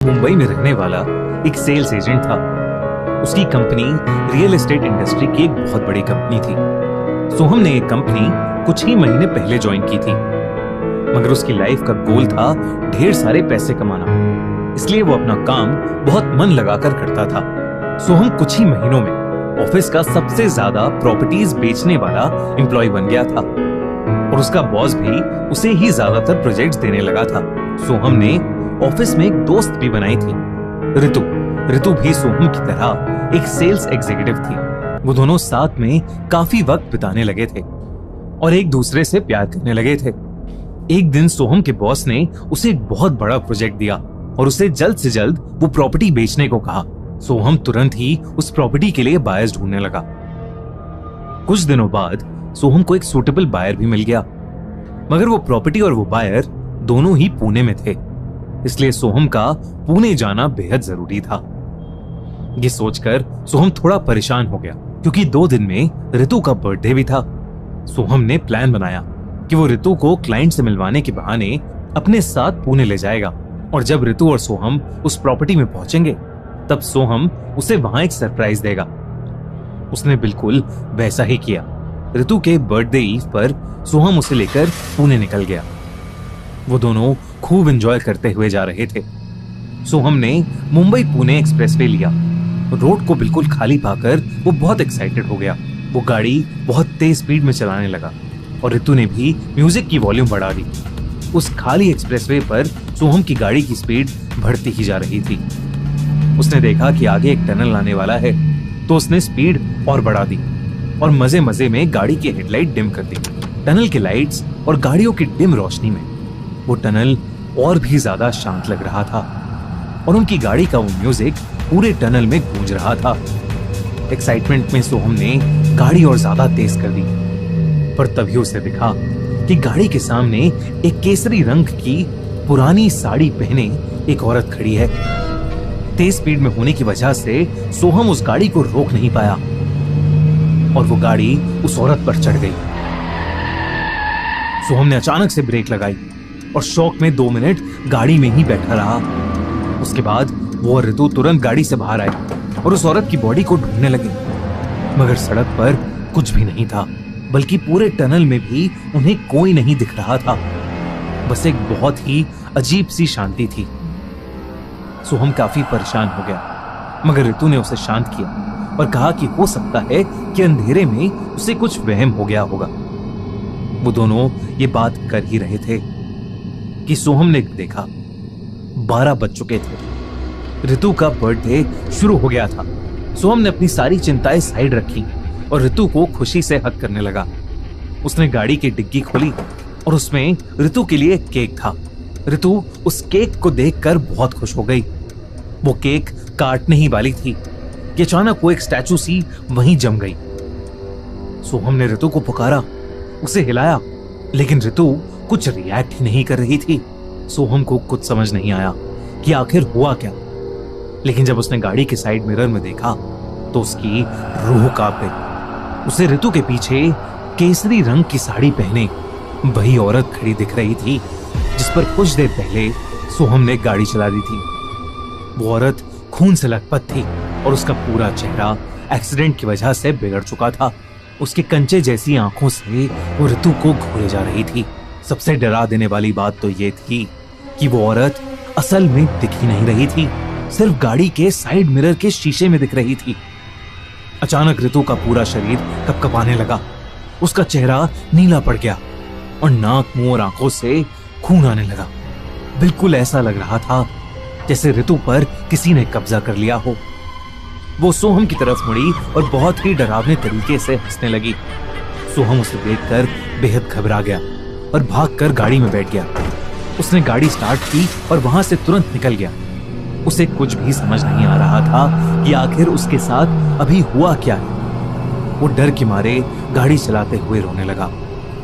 मुंबई में रहने वाला एक सेल्स एजेंट था। उसकी कंपनी रियल एस्टेट इंडस्ट्री की एक बहुत बड़ी कंपनी थी। सोहम ने एक कंपनी कुछ ही महीने पहले ज्वाइन की थी, मगर उसकी लाइफ का गोल था ढेर सारे पैसे कमाना। इसलिए वो अपना काम बहुत मन लगाकर करता था। सोहम कुछ ही महीनों में ऑफिस का सबसे ज्यादा प्रॉपर्टीज बेचने वाला एम्प्लॉय बन गया था और उसका बॉस भी उसे ही ज्यादातर प्रोजेक्ट्स देने लगा था। सोहम ने ऑफिस में एक दोस्त भी बनाई थी, ऋतु। ऋतु भी सोहम की तरह एक सेल्स एग्जीक्यूटिव थी। वो दोनों साथ में काफी वक्त बिताने लगे थे और एक दूसरे से प्यार करने लगे थे। एक दिन सोहम के बॉस ने उसे एक बहुत बड़ा प्रोजेक्ट दिया और उसे जल्द से जल्द वो प्रॉपर्टी बेचने को कहा। सोहम तुरंत ही उस प्रॉपर्टी के लिए बायर्स ढूंढने लगा। कुछ दिनों बाद सोहम को एक सूटेबल बायर भी मिल गया, मगर वो प्रॉपर्टी और वो बायर दोनों ही पुणे में थे, इसलिए सोहम का पुणे जाना बेहद जरूरी था। ये सोचकर सोहम थोड़ा परेशान हो गया, क्योंकि 2 दिन में ऋतु का बर्थडे भी था। सोहम ने प्लान बनाया कि वो ऋतु को क्लाइंट से मिलवाने के बहाने अपने साथ पुणे ले जाएगा और जब ऋतु और सोहम उस प्रॉपर्टी में पहुंचेंगे तब सोहम उसे वहां एक सरप्राइज देगा। उसने बिल्कुल वैसा ही किया। ऋतु के बर्थडे ईव पर सोहम उसे लेकर पुणे निकल गया। वो दोनों खूब एंजॉय करते हुए जा रहे थे। सोहम ने मुंबई पुणे एक्सप्रेसवे लिया। रोड को बिल्कुल खाली पाकर वो बहुत एक्साइटेड हो गया। वो गाड़ी बहुत तेज स्पीड में चलाने लगा और ऋतु ने भी म्यूजिक की वॉल्यूम बढ़ा दी। उस खाली एक्सप्रेसवे पर सोहम की गाड़ी की स्पीड बढ़ती ही जा रही थी। उसने देखा कि आगे एक टनल आने वाला है, तो उसने स्पीड और बढ़ा दी और मजे मजे में गाड़ी की हेडलाइट डिम कर दी। टनल के लाइट्स और गाड़ियों की डिम रोशनी में वो टनल और भी ज्यादा शांत लग रहा था और उनकी गाड़ी का वो म्यूजिक पूरे टनल में गूंज रहा था। एक्साइटमेंट में सोहम ने गाड़ी और ज्यादा तेज कर दी, पर तभी उसे दिखा कि गाड़ी के सामने एक केसरी रंग की पुरानी साड़ी पहने एक औरत खड़ी है। तेज स्पीड में होने की वजह से सोहम उस गाड़ी को रोक नहीं पाया और वो गाड़ी उस औरत पर चढ़ गई। सोहम ने अचानक से ब्रेक लगाई और शॉक में 2 मिनट गाड़ी में ही बैठा रहा। उसके बाद वो और ऋतु तुरंत गाड़ी से बाहर आए और उस औरत की बॉडी को ढूंढने लगे, मगर सड़क पर कुछ भी नहीं था, बल्कि पूरे टनल में भी उन्हें कोई नहीं दिख रहा था। बस एक बहुत ही अजीब सी शांति थी। सोहम काफी परेशान हो गया, मगर ऋतु ने उसे शांत किया और कहा कि हो सकता है कि अंधेरे में उसे कुछ वहम हो गया होगा। वो दोनों ये बात कर ही रहे थे कि सोहम ने देखा 12 बज चुके थे। ऋतु का बर्थडे शुरू हो गया था। सोहम ने अपनी सारी चिंताएं साइड रखी और ऋतु को खुशी से हग करने लगा। उसने गाड़ी की डिग्गी खोली और उसमें ऋतु के लिए केक था। ऋतु उस केक को देखकर बहुत खुश हो गई। वो केक काटने ही वाली थी कि अचानक वो एक स्टैचू सी वहीं जम गई। सोहम ने ऋतु को पुकारा, उसे हिलाया, लेकिन ऋतु कुछ रिएक्ट ही नहीं कर रही थी। सोहम को कुछ समझ नहीं आया कि आखिर हुआ क्या, लेकिन जब उसने गाड़ी के साइड मिरर में देखा तो उसकी रूह कांप गई। उसे ऋतु के पीछे केसरी रंग की साड़ी पहने वही औरत खड़ी दिख रही थी जिस पर कुछ देर पहले सोहम ने गाड़ी चला दी थी। वो औरत खून से लथपथ थी और उसका पूरा चेहरा एक्सीडेंट की वजह से बिगड़ चुका था। उसके कंचे जैसी आंखों से वो ऋतु को घूरे जा रही थी। सबसे डरा देने वाली बात तो ये थी कि वो औरत असल में दिख ही नहीं रही थी, सिर्फ गाड़ी के साइड मिरर के शीशे में दिख रही थी। अचानक ऋतु का पूरा शरीर कपकपाने लगा। उसका चेहरा नीला पड़ गया और नाक, मुंह और आंखों से खून आने लगा। बिल्कुल ऐसा लग रहा था जैसे ऋतु पर किसी ने कब्जा कर लिया हो। वो सोहम की तरफ मुड़ी और बहुत ही डरावने तरीके से हंसने लगी। सोहम उसे देखकर बेहद घबरा गया और भागकर गाड़ी में बैठ गया। उसने गाड़ी स्टार्ट की और वहां से तुरंत निकल गया। उसे कुछ भी समझ नहीं आ रहा था कि आखिर उसके साथ अभी हुआ क्या है। वो डर के मारे गाड़ी चलाते हुए रोने लगा।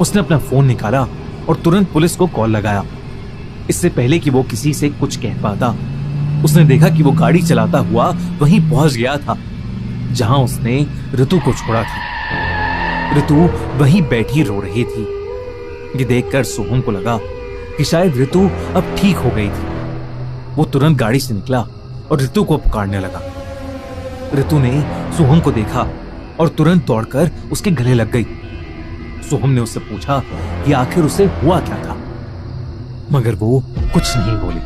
उसने अपना फोन निकाला और तुरंत पुलिस को कॉल लगाया, इससे पहले कि वो किसी से कुछ कह पाता। उसने देखा कि वो गाड़ी चलाता हुआ वहीं पहुंच गया था जहां उसने ऋतु को छोड़ा था। ऋतु वहीं बैठी रो रही थी। ये देखकर सोहम को लगा कि शायद ऋतु अब ठीक हो गई थी। वो तुरंत गाड़ी से निकला और ऋतु को पुकारने लगा। ऋतु ने सोहम को देखा और तुरंत दौड़कर उसके गले लग गई। सोहम ने उससे पूछा कि आखिर उसे हुआ क्या था, मगर वो कुछ नहीं बोली।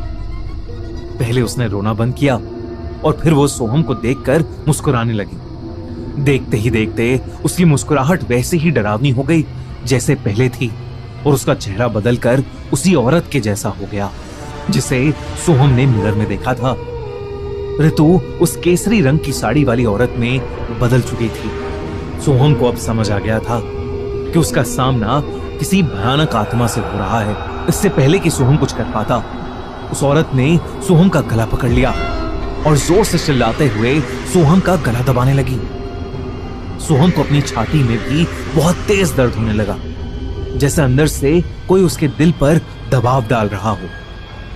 पहले उसने रोना बंद किया और फिर वो सोहम को देखकर मुस्कुराने लगी। देखते ही देखते उसकी मुस्कुराहट वैसे ही डरावनी हो गई जैसे पहले थी, और उसका चेहरा बदलकर उसी औरत के जैसा हो गया जिसे सोहम ने मिरर में देखा था। ऋतु उस केसरी रंग की साड़ी वाली औरत में बदल चुकी थी। सोहम को अब समझ आ गया था कि उसका सामना किसी भयानक आत्मा से हो रहा है। इससे पहले कि सोहम कुछ कर पाता, उस औरत ने सोहम का गला पकड़ लिया और जोर से चिल्लाते हुए सोहम का गला दबाने लगी। सोहम को अपनी छाती में भी बहुत तेज दर्द होने लगा, जैसे अंदर से कोई उसके दिल पर दबाव डाल रहा हो।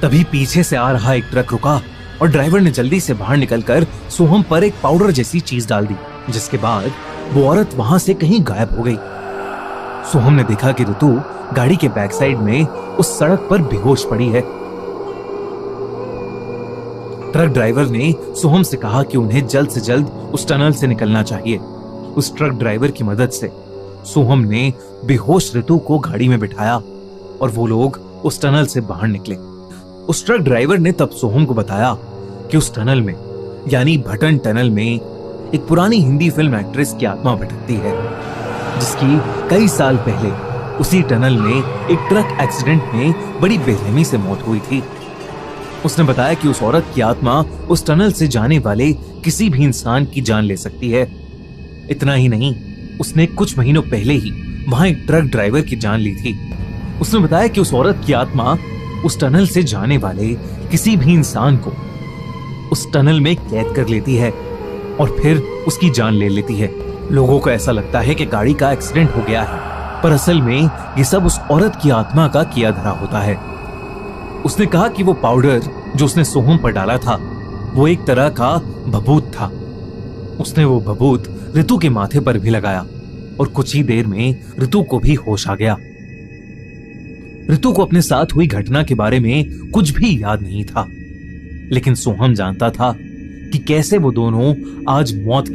तभी पीछे से आ रहा एक ट्रक रुका और ड्राइवर ने जल्दी से बाहर निकलकर सोहम पर एक पाउडर जैसी चीज डाल दी, जिसके बाद वो औरत वहां से कहीं गायब हो गई। सोहम ने देखा कि ऋतु गाड़ी के बैक साइड में उस सड़क पर बेहोश पड़ी है। ट्रक ड्राइवर ने सोहम से कहा कि उन्हें जल्द से जल्द उस टनल से निकलना चाहिए। उस ट्रक ड्राइवर की मदद से सोहम ने बेहोश ऋतु को गाड़ी में बिठाया और वो लोग उस टनल से बाहर निकले। उस ट्रक ड्राइवर ने तब सोहम को बताया कि उस टनल में, यानी भटन टनल में, एक पुरानी हिंदी फिल्म एक्ट्रेस की आत्मा भटकती है, जिसकी कई साल पहले उसी टनल में एक ट्रक एक्सीडेंट में बड़ी बेरहमी से मौत हुई थी। उसने बताया कि उस औरत की आत्मा उस टनल से जाने वाले किसी भी इंसान की जान ले सकती है। इतना ही नहीं, उसने कुछ महीनों पहले ही वहां एक ट्रक ड्राइवर की जान ली थी। उसने बताया कि उस औरत की आत्मा उस टनल से जाने वाले किसी भी इंसान को उस टनल में कैद कर लेती है और फिर उसकी जान ले लेती है। लोगों को ऐसा लगता है कि गाड़ी का एक्सीडेंट हो गया है, पर असल में ये सब उस औरत की आत्मा का किया धरा होता है। उसने कहा कि वो पाउडर जो उसने सोहम पर डाला था, वो एक तरह का भभूत था। उसने वो भभूत ऋतु के माथे पर भी लगाया और कुछ ही देर में ऋतु को भी होश आ गया। ऋतु को अपने साथ हुई घटना के बारे में कुछ भी याद नहीं था, लेकिन सोहम जानता था कि कैसे वो दोनों आज मौत